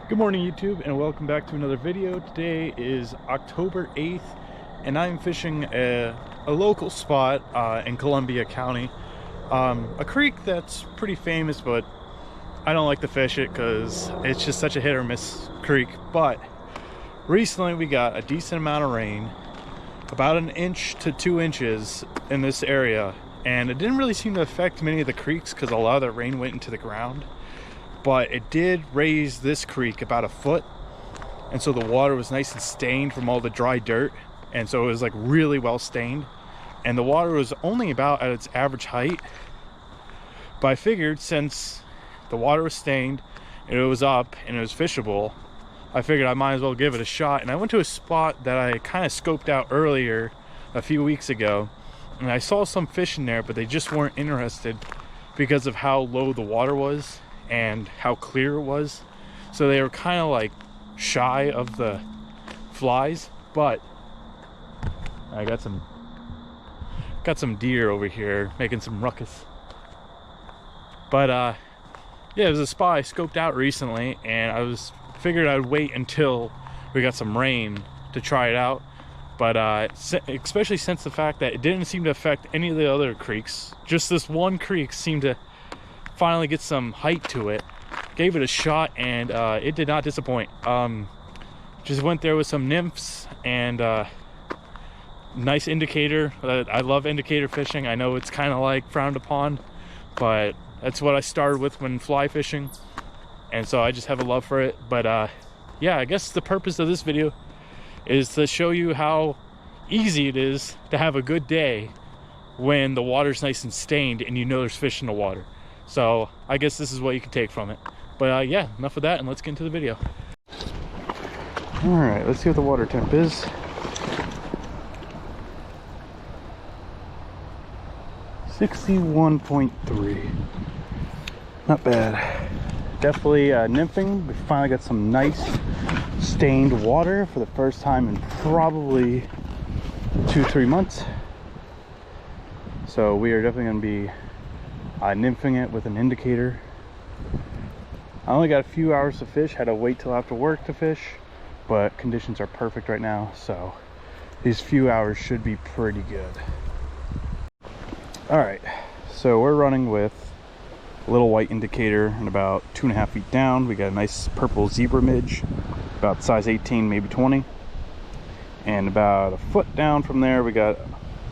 Good morning, YouTube, and welcome back to another video. Today is October 8th, and I'm fishing a local spot in Columbia County. A creek that's pretty famous, but I don't like to fish it because it's just such a hit or miss creek. But recently we got a decent amount of rain, about 1 inch to 2 inches in this area, and it didn't really seem to affect many of the creeks because a lot of the rain went into the ground. But it did raise this creek about 1 foot, and so the water was nice and stained from all the dry dirt, and so it was like really well stained, and the water was only about at its average height. But I figured since the water was stained and it was up and it was fishable, I figured I might as well give it a shot. And I went to a spot that I kind of scoped out earlier a few weeks ago, and I saw some fish in there, but they just weren't interested because of how low the water was and how clear it was. So they were kind of like shy of the flies. But I got some deer over here making some ruckus. But yeah, it was a spot I scoped out recently, and I figured I'd wait until we got some rain to try it out. But especially since the fact that it didn't seem to affect any of the other creeks, just this one creek seemed to finally get some height to it. Gave it a shot, and it did not disappoint. Just went there with some nymphs and nice indicator. I love indicator fishing. I know it's kind of like frowned upon, but that's what I started with when fly fishing, and so I just have a love for it. But yeah, I guess the purpose of this video is to show you how easy it is to have a good day when the water's nice and stained and you know there's fish in the water. So I guess this is what you can take from it. But yeah, enough of that, and let's get into the video. All right, let's see what the water temp is. (61.3). Not bad. Definitely nymphing. We finally got some nice stained water for the first time in probably 2-3 months. So we are definitely going to be nymphing it with an indicator. I only got a few hours to fish, had to wait till after work to fish, but conditions are perfect right now, so these few hours should be pretty good. All right, so we're running with a little white indicator and about 2.5 feet down. We got a nice purple zebra midge, about size 18, maybe 20. And about 1 foot down from there, we got,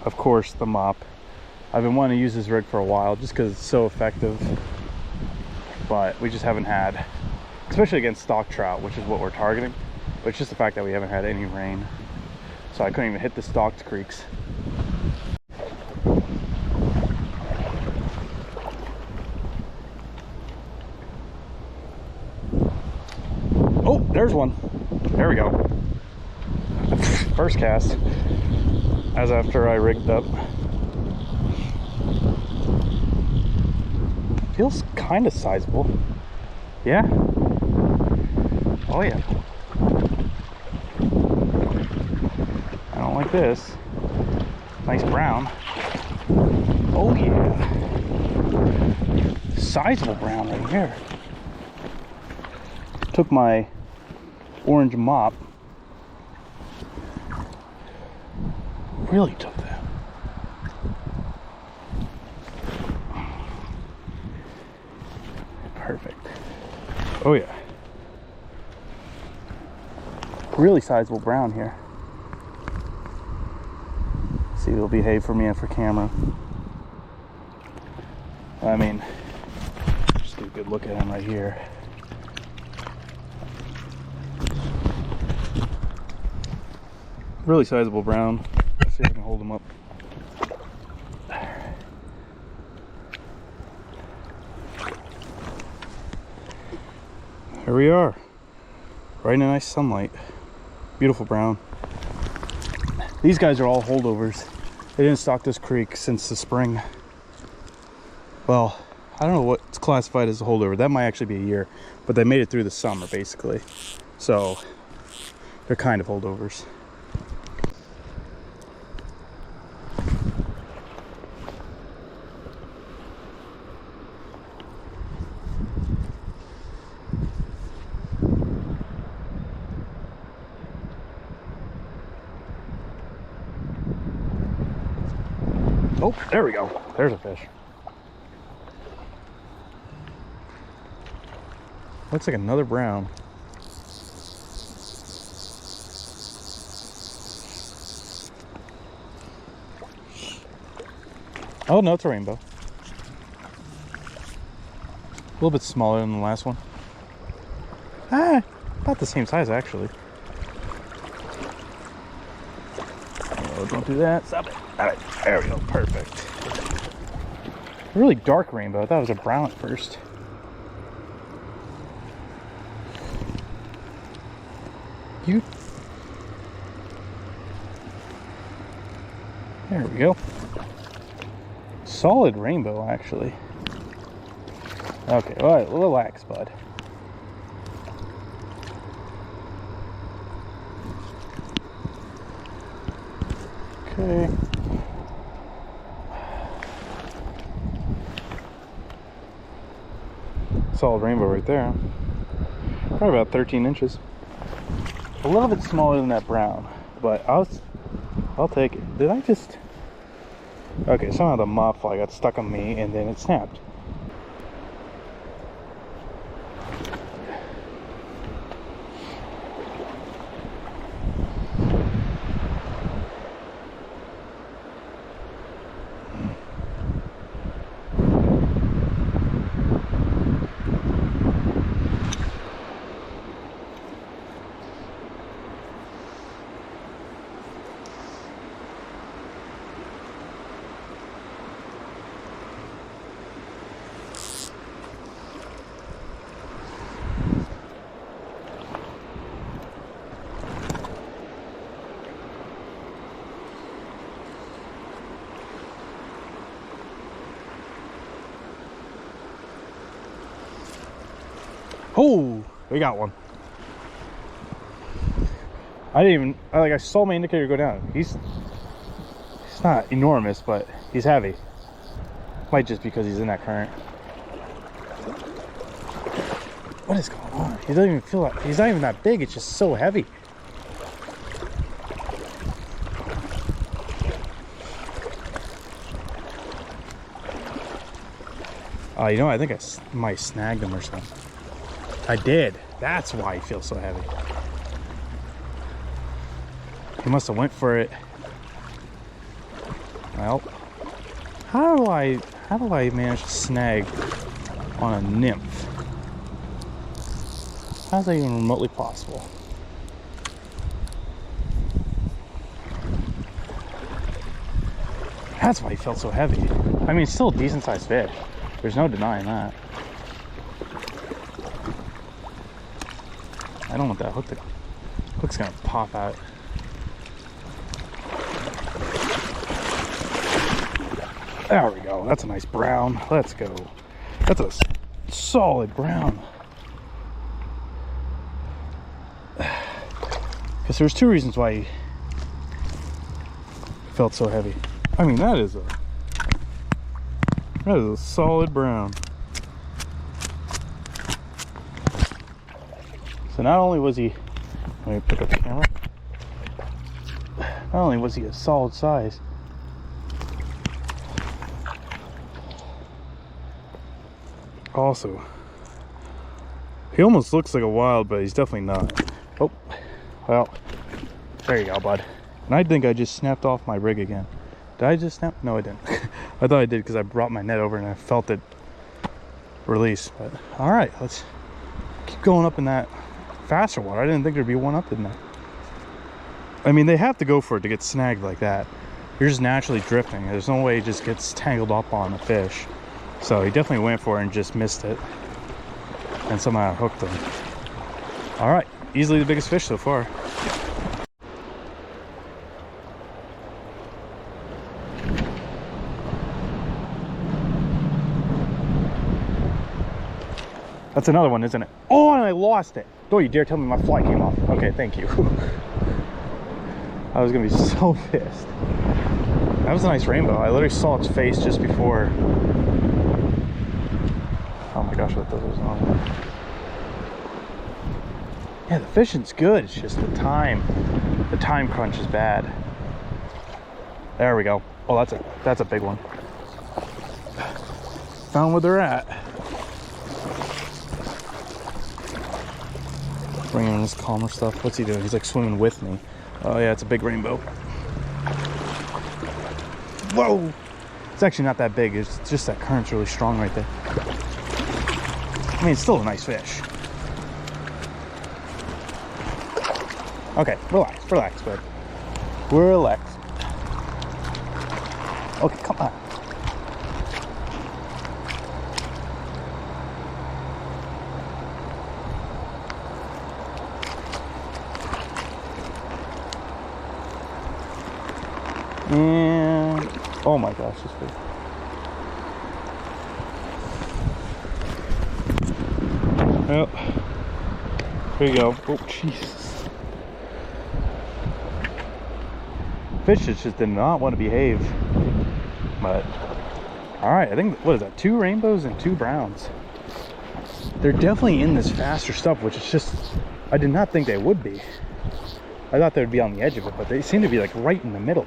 of course, the mop. I've been wanting to use this rig for a while just because it's so effective, but we just haven't had, especially against stock trout, which is what we're targeting. But it's just the fact that we haven't had any rain, so I couldn't even hit the stocked creeks. Oh, there's one. There we go. First cast, as after I rigged up. Feels kind of sizable. Yeah. Oh yeah. I don't like this. Nice brown. Oh yeah. Sizable brown right here. Took my orange mop. Really took that. Perfect. Oh yeah. Really sizable brown here. See, it'll behave for me and for camera. I mean, just get a good look at him right here. Really sizable brown. Let's see if I can hold him up. Here we are, right in a nice sunlight. Beautiful brown. These guys are all holdovers. They didn't stock this creek since the spring. Well, I don't know what's classified as a holdover. That might actually be a year, but they made it through the summer basically. So they're kind of holdovers. Oh, there we go. There's a fish. Looks like another brown. Oh no, it's a rainbow. A little bit smaller than the last one. Ah, about the same size actually. Oh, don't do that. Stop it. All right, there we go. Perfect. A really dark rainbow. I thought it was a brown at first. Cute. There we go. Solid rainbow, actually. Okay, all right, relax, bud. Okay. Solid rainbow right there. Probably about 13 inches. A little bit smaller than that brown, but I'll take it. Did I just... Okay, somehow the mop fly got stuck on me and then it snapped. Oh, we got one. I saw my indicator go down. He's not enormous, but he's heavy. Might just because he's in that current. What is going on? He doesn't even feel like, he's not even that big, it's just so heavy. You know, I think I might snagged him or something. I did. That's why he feels so heavy. He must have went for it. Well, how do I manage to snag on a nymph? How's that even remotely possible? That's why he felt so heavy. I mean, it's still a decent sized fish. There's no denying that. I don't want that hook to... Hook's gonna pop out. There we go. That's a nice brown. Let's go. That's a solid brown. Because there's two reasons why he felt so heavy. I mean, that is a solid brown. So not only was he, let me pick up the camera. Not only was he a solid size, also, he almost looks like a wild, but he's definitely not. Oh, well, there you go, bud. And I think I just snapped off my rig again. Did I just snap? No, I didn't. I thought I did because I brought my net over and I felt it release. But all right, let's keep going up in that faster water. I didn't think there'd be one up in that. I mean, they have to go for it to get snagged like that. You're just naturally drifting. There's no way it just gets tangled up on a fish. So he definitely went for it and just missed it. And somehow hooked him. All right, easily the biggest fish so far. That's another one, isn't it? Oh, and I lost it. Don't you dare tell me my fly came off. Okay, thank you. I was gonna be so pissed. That was a nice rainbow. I literally saw its face just before. Oh my gosh, what was on? Yeah, the fishing's good. It's just the time crunch is bad. There we go. Oh, that's a big one. Found where they're at. Bringing in his calmer stuff. What's he doing? He's like swimming with me. Oh yeah, it's a big rainbow. Whoa! It's actually not that big. It's just that current's really strong right there. I mean, it's still a nice fish. Okay, relax, bud. Relax. Okay, come on. And oh my gosh, this fish. Yep. Here you go. Oh, Jesus. Fish just did not want to behave. But, alright, I think, what is that? 2 rainbows and 2 browns. They're definitely in this faster stuff, which is just, I did not think they would be. I thought they would be on the edge of it, but they seem to be like right in the middle.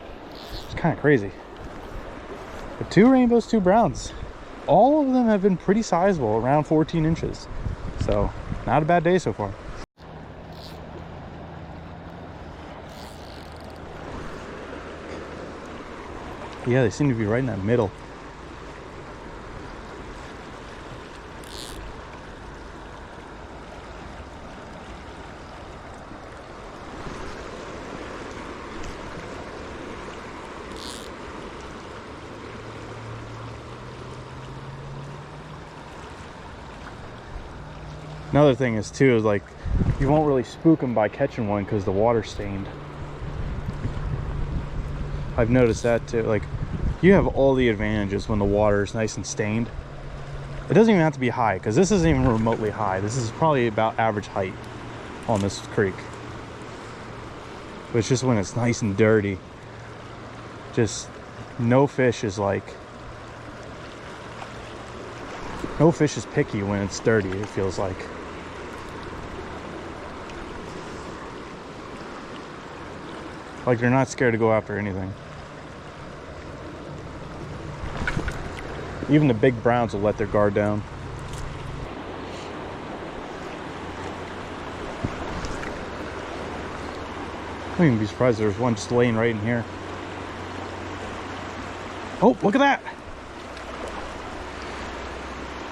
It's kind of crazy. But 2 rainbows, 2 browns. All of them have been pretty sizable, around 14 inches. So, not a bad day so far. Yeah, they seem to be right in that middle. Another thing is too, is like, you won't really spook them by catching one because the water's stained. I've noticed that too. Like, you have all the advantages when the water is nice and stained. It doesn't even have to be high, because this isn't even remotely high. This is probably about average height on this creek. But it's just when it's nice and dirty, just no fish is like, no fish is picky when it's dirty, it feels like. Like they're not scared to go after anything. Even the big browns will let their guard down. I wouldn't even be surprised if there's one just laying right in here. Oh, look at that!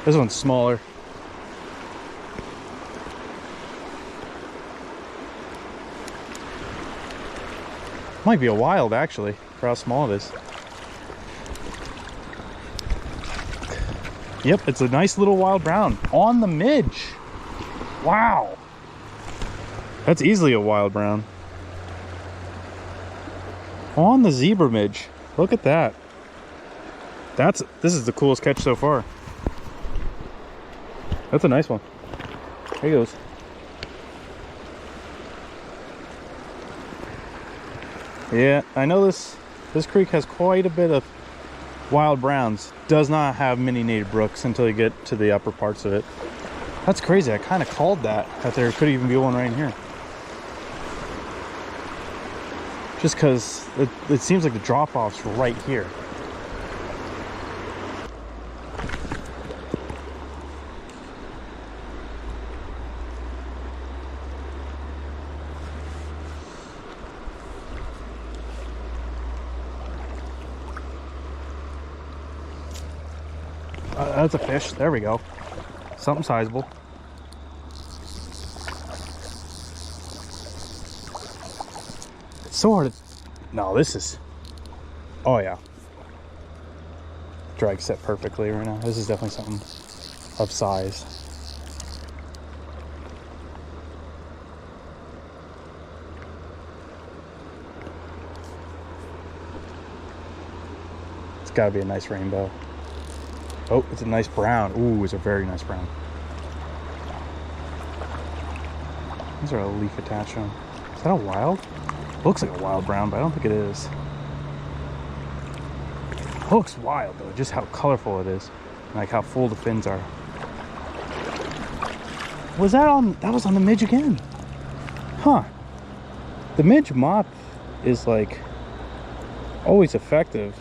This one's smaller. Might be a wild, actually, for how small it is. Yep, it's a nice little wild brown on the midge. Wow. That's easily a wild brown. On the zebra midge. Look at that. This is the coolest catch so far. That's a nice one. There he goes. Yeah, I know this creek has quite a bit of wild browns. Does not have many native brooks until you get to the upper parts of it. That's crazy. I kind of called that there could even be one right in here. Just because it seems like the drop-off's right here. That's a fish. There we go. Something sizable. It's so hard to... No, this is... Oh, yeah. Drag set perfectly right now. This is definitely something of size. It's gotta be a nice rainbow. Oh, it's a nice brown. Ooh, it's a very nice brown. These are a leaf attached to them. Is that a wild? Looks like a wild brown, but I don't think it is. It looks wild though, just how colorful it is. Like how full the fins are. Was that on, that was on the midge again? Huh. The midge mop is like always effective.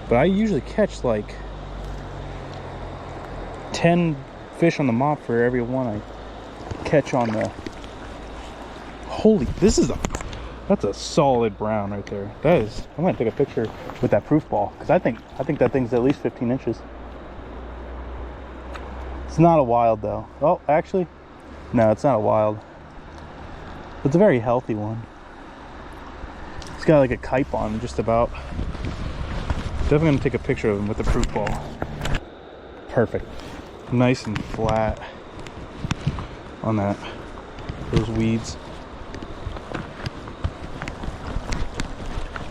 but I usually catch like 10 fish on the mop for every one I catch on the... Holy, that's a solid brown right there. That is, I'm gonna take a picture with that proof ball, because I think that thing's at least 15 inches. It's not a wild though. Oh, actually, no, it's not a wild. It's a very healthy one. It's got like a kype on him, just about. Definitely gonna take a picture of him with the proof ball. Perfect. Nice and flat on those weeds.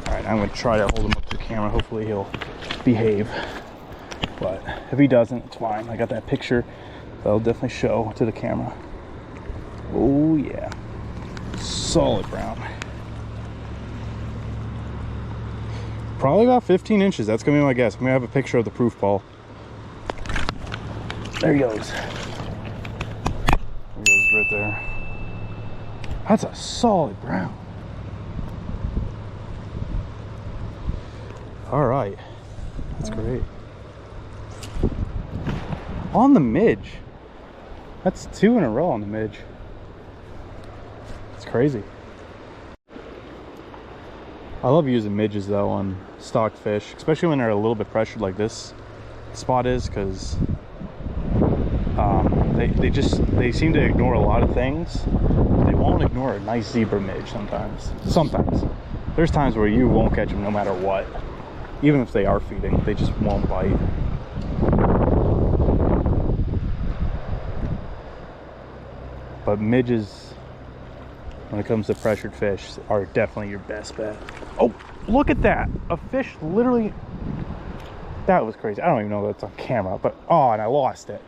Alright, I'm gonna try to hold him up to the camera. Hopefully he'll behave. But if he doesn't, it's fine. I got that picture that'll definitely show to the camera. Oh yeah. Solid brown. Probably about 15 inches. That's gonna be my guess. I'm gonna have a picture of the proof ball. There he goes. There he goes right there. That's a solid brown. All right. That's great. On the midge. That's 2 in a row on the midge. It's crazy. I love using midges though on stocked fish, especially when they're a little bit pressured like this spot is, because they seem to ignore a lot of things. They won't ignore a nice zebra midge sometimes. There's times where you won't catch them no matter what. Even if they are feeding, they just won't bite. But midges, when it comes to pressured fish, are definitely your best bet. Oh, look at that. A fish literally... That was crazy. I don't even know that's on camera, but... Oh, and I lost it.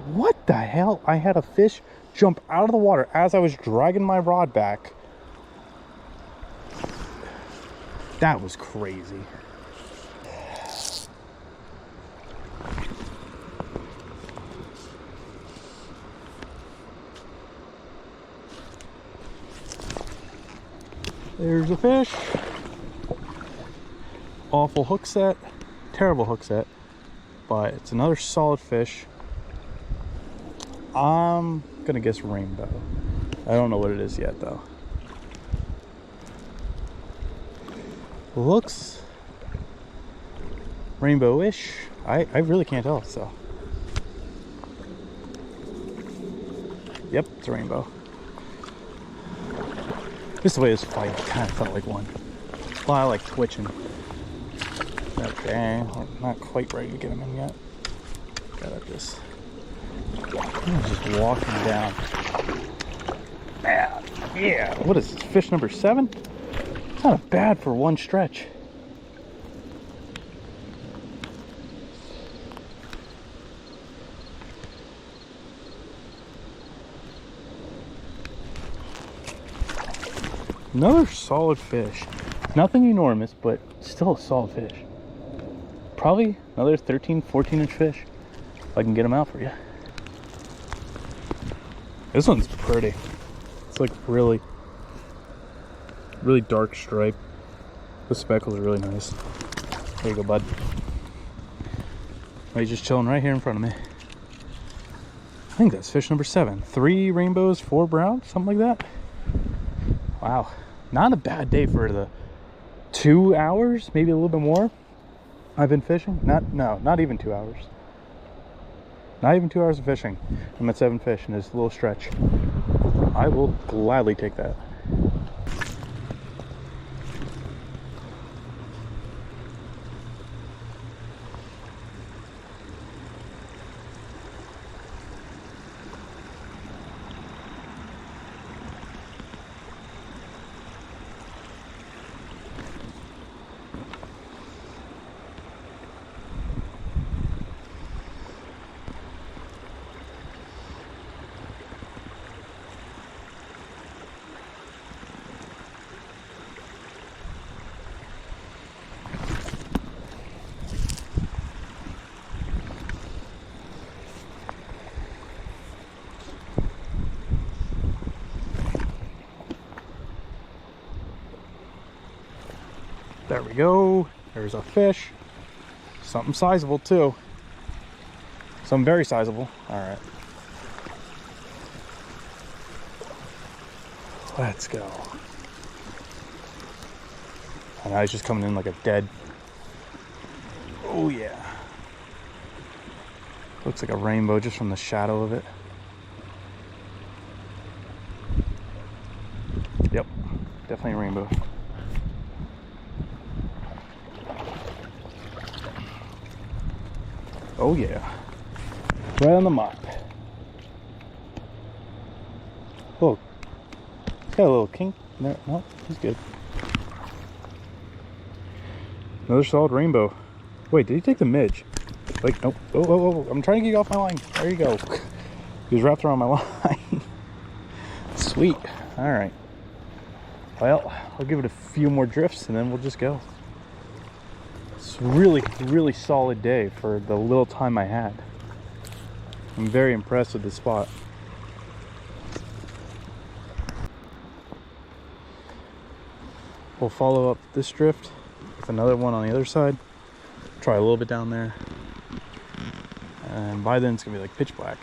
What the hell? I had a fish jump out of the water as I was dragging my rod back. That was crazy. There's a fish. Awful hook set. Terrible hook set. But it's another solid fish. I'm gonna guess rainbow. I don't know what it is yet though. Looks rainbow-ish. I really can't tell, so. Yep, it's a rainbow. Just the way this fight kind of felt like one. A lot of like twitching. Okay, I'm not quite ready to get him in yet. Gotta just walking down. Yeah, what is this, fish number 7? It's not bad for one stretch. Another solid fish. Nothing enormous, but still a solid fish. Probably another 13, 14 inch fish. If I can get them out for you. This one's pretty. It's like really dark stripe. The speckles are really nice. There you go, bud. He's just chilling right here in front of me. I think that's fish number 7. 3 rainbows, 4 browns, something like that. Wow, not a bad day for the 2 hours, maybe a little bit more I've been fishing. Not even 2 hours. Not even 2 hours of fishing. I'm at 7 fish in this little stretch. I will gladly take that. There we go. There's a fish. Something sizable too. Something very sizable. All right. Let's go. And he's just coming in like a dead. Oh yeah. Looks like a rainbow just from the shadow of it. Yep, definitely a rainbow. Oh yeah. Right on the mark. Oh, he's got a little kink. No, he's good. Another solid rainbow. Wait, did he take the midge? Like, nope. Oh, I'm trying to get you off my line. There you go. He was wrapped around my line. Sweet. All right. Well, I'll give it a few more drifts and then we'll just go. It's really solid day for the little time I had. I'm very impressed with this spot. We'll follow up this drift with another one on the other side. Try a little bit down there. And by then it's gonna be like pitch black.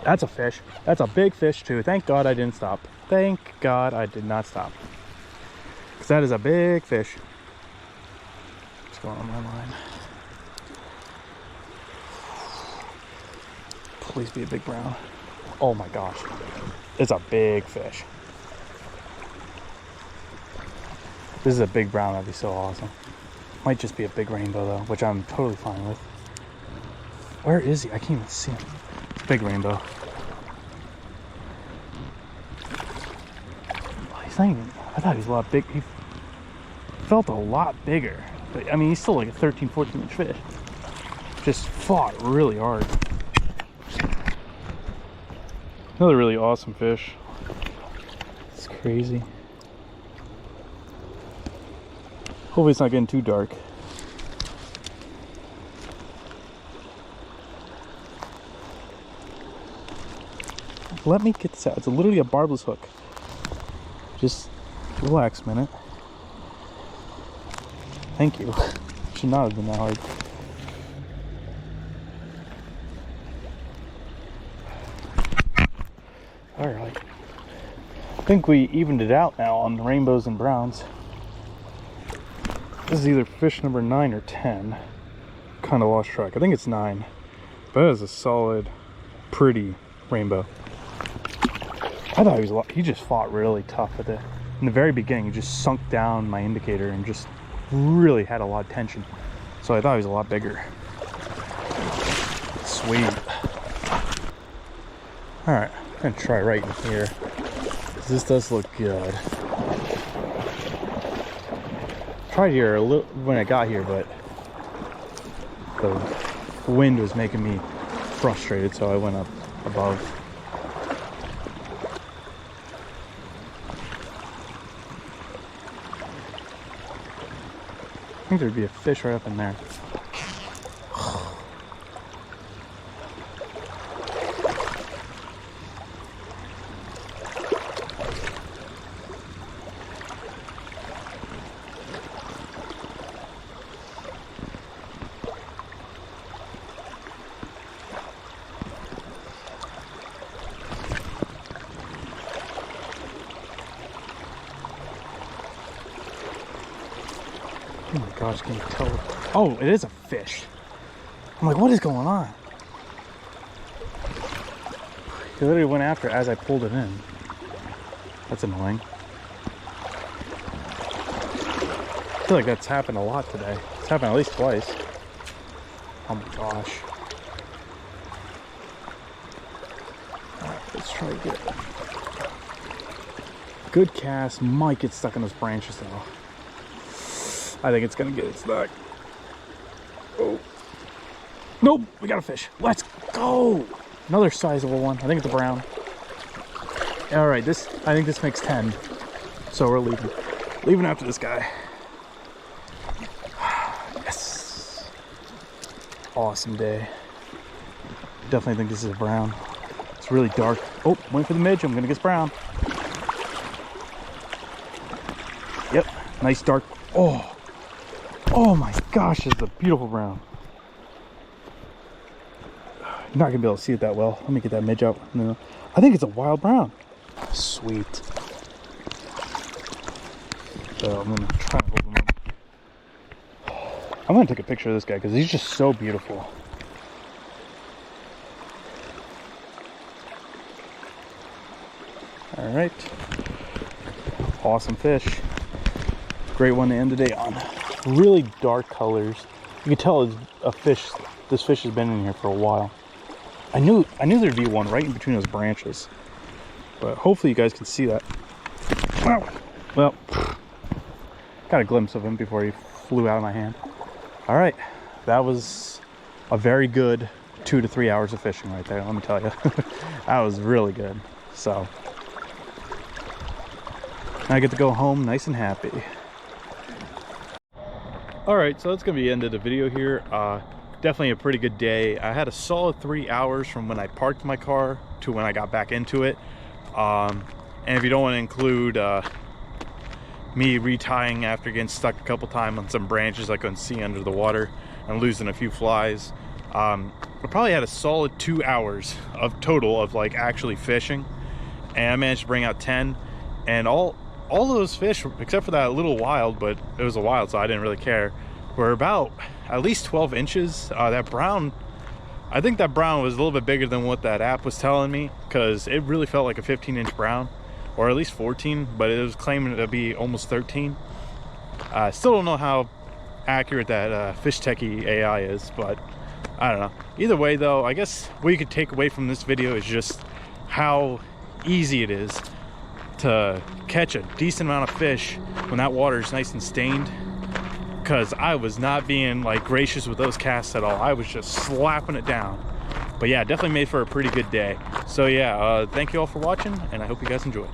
That's a fish. That's a big fish too. Thank God I didn't stop. Thank God I did not stop. Because that is a big fish. What's going on my line? Please be a big brown. Oh my gosh. It's a big fish. This is a big brown. That'd be so awesome. Might just be a big rainbow though, which I'm totally fine with. Where is he? I can't even see him. It's a big rainbow. He's not even, I thought he was a lot big. He felt a lot bigger. But I mean, he's still like a 13, 14 inch fish. Just fought really hard. Another really awesome fish. It's crazy. Hopefully it's not getting too dark. Let me get this out. It's literally a barbless hook. Just relax a minute. Thank you. Should not have been that hard. Alright. I think we evened it out now on the rainbows and browns. This is either fish number 9 or 10. Kind of lost track. I think it's 9. But that is a solid, pretty rainbow. I thought he was a lot, he just fought really tough with it. In the very beginning, he just sunk down my indicator and just really had a lot of tension. So I thought he was a lot bigger. Sweet. Alright, I'm gonna try right in here. This does look good. Tried here a little when I got here, but the wind was making me frustrated, so I went up above. I think there'd be a fish right up in there. Oh my gosh, can you tell? Oh, it is a fish. I'm like, what is going on? He literally went after it as I pulled it in. That's annoying. I feel like that's happened a lot today. It's happened at least twice. Oh my gosh. Alright, let's try to get it. Good cast. Might get stuck in those branches though. I think it's gonna get its back. Oh. Nope, we got a fish. Let's go. Another sizable one. I think it's a brown. All right, I think this makes 10. So we're leaving. Leaving after this guy. awesome day. Definitely think this is a brown. It's really dark. Oh, went for the midge. I'm gonna guess brown. Yep, nice dark. Oh my gosh, this is a beautiful brown. You're not gonna be able to see it that well. Let me get that midge out. No, I think it's a wild brown. Sweet. So I'm gonna try to hold him up. I'm gonna take a picture of this guy because he's just so beautiful. All right, awesome fish. Great one to end the day on. Really dark colors. You can tell it's a fish. This fish has been in here for a while. I knew there'd be one right in between those branches, but hopefully you guys can see that. Wow. Well, got a glimpse of him before he flew out of my hand. All right, that was a very good 2 to 3 hours of fishing right there. Let me tell you, that was really good. So I get to go home nice and happy. All right, so that's gonna be the end of the video here. Definitely a pretty good day. I had a solid 3 hours from when I parked my car to when I got back into it. And if you don't want to include me retying after getting stuck a couple times on some branches I couldn't see under the water and losing a few flies, I probably had a solid 2 hours of total of like actually fishing, and I managed to bring out 10. And all of those fish, except for that little wild, but it was a wild, so I didn't really care, were about at least 12 inches. That brown, I think that brown was a little bit bigger than what that app was telling me, because it really felt like a 15-inch brown, or at least 14, but it was claiming to be almost 13. I still don't know how accurate that Fish Techie AI is, but I don't know. Either way though, I guess what you could take away from this video is just how easy it is to catch a decent amount of fish when that water is nice and stained, because I was not being like gracious with those casts at all. I was just slapping it down. But yeah, definitely made for a pretty good day. So yeah, thank you all for watching, and I hope you guys enjoyed.